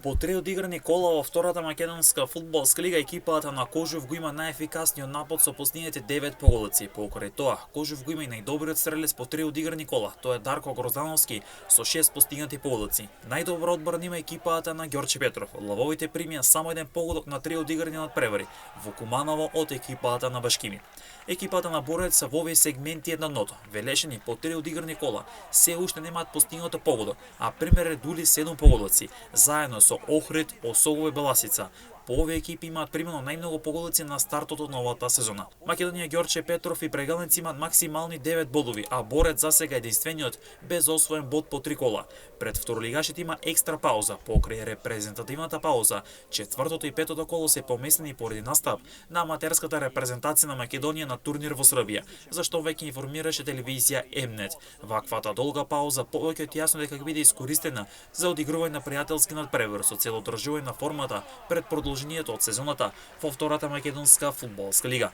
По три одиграни кола во втората македонска фудбалска лига, екипата на Кожув го има најефикасниот напад со постигнатите 9 поголици. Покрај тоа, Кожув го има и најдобриот стрелец по три одиграни кола. Тоа е Дарко Гроздановски со 6 постигнати поголици. Најдобра одбрана има екипата на Ѓорче Петров. Лавовите примија само еден погодок на три одиграни надпревари во Куманово од екипата на Башкими. Екипата на Борец во овие сегменти е на дното. Велешани по три одиграни кола се уште немаат постигнато погодок, а пример е дули 7 погодоци, заедно со Охрид, Осогово и Беласица. По овие екипи имаат примено најмногу погодоци на стартот од новата сезона. Македонија, Ѓорче Петров и Прегалници имаат максимални 9 бодови, а Борец засега е единствениот без освоен бод по три кола. Пред второлигашите има екстра пауза. Покрај репрезентативната пауза, четвртото и петото коло се поместени поради настап на аматерската репрезентација на Македонија на турнир во Србија, за што веќе информираше телевизија Емнет. Ваквата долга пауза повеќе од јасно дека ќе биде искористена за одигрување на пријателски надпревар со цел одржување на формата пред продолжението од сезоната во втората македонска фудбалска лига.